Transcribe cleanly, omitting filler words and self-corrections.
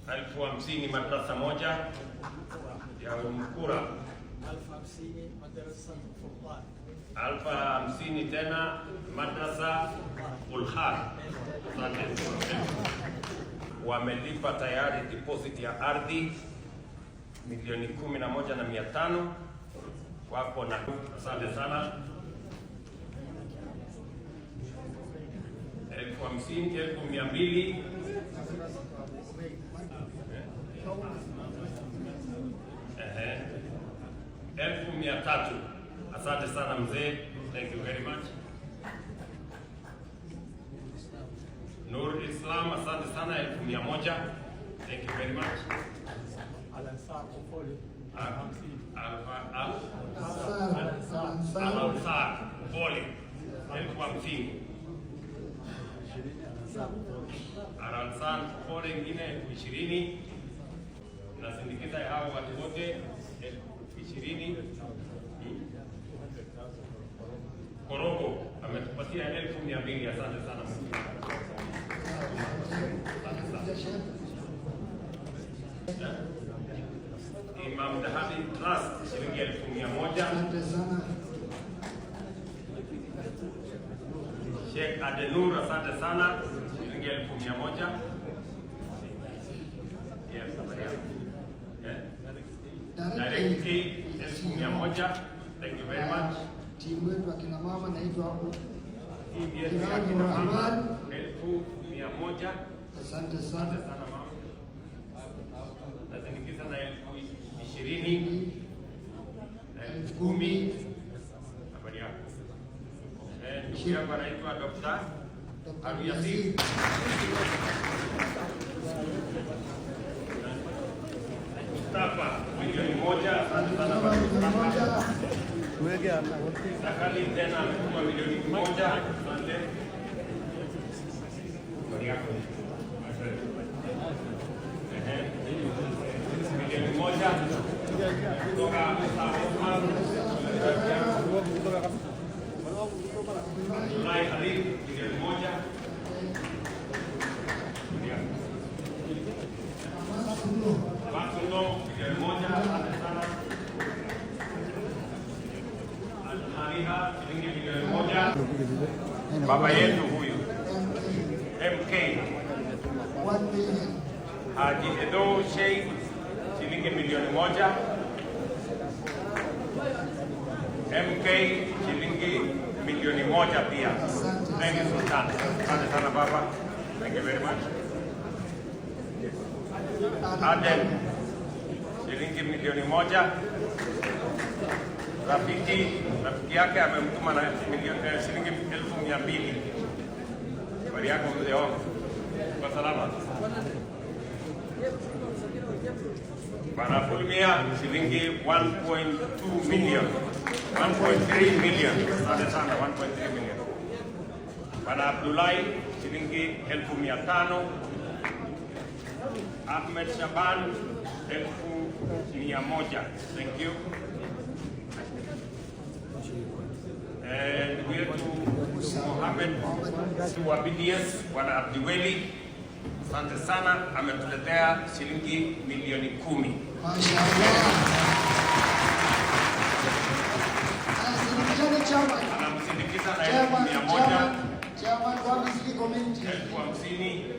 50 madrasa moja ya Mkura. 50 tena madrasa Ulhar. Wamelipa tayari deposit ya ardhi milioni 11,500 wako na. Asante sana. 50,000, 1,200. 1,300. Asante sana mzee. Thank you very much. Nur Islam, asante sana. 1,100. Thank you very much. Al-Ansar Pole 50,000. Al-Ansar Pole ingine 20. Nasindikiza hao watu wote 20. Korogo ametupatia 1,200. Asante sana. Imam Dahabi Trust shilingi 1,100. Sheikh Adenur, asante sana, shilingi 1,100. Yes, directly 1,100. Thank you very much. Timu yetu akina mama naitwa Rahman 1,100. Asante sana mama. Nazindikiza na 20,000 na 10,000. Habari yako? Ndugu yangu anaitwa Dr. Yasin. Mustafa milioni 1. Asante sana baba. Sakali tena ametuma milioni 1. Asante. Habari yako? Milioni 1 kutoka Julai Halil milioni 1. Basuno milioni 1. Asante sana. Al-Hariha shilingi milioni 1. Baba yetu huyu MK 1 million. Haji Edo Sheikh shilingi milioni 1. MK shilingi milioni 1 pia. Thank you Sultan. Asante sana baba. Thank you very much. Aden shilingi milioni 1. Rafiki yake amemtuma na shilingi 1,200. Habari yako mzee wangu? Kwa salama. Bana Fulmia shilingi 1.2 million. 1.3 million. Asante sana. 1.3 million. Bana Abdullahi shilingi 1,500. Ahmed Shaban 1,100. Thank you. Ndugu yetu Mohamed wa BDS Bwana Abdiweli, asante sana, ametuletea shilingi milioni 10. Mashaallah. Anamsindikiza na 1,100. Chairman wa Committee 50,000.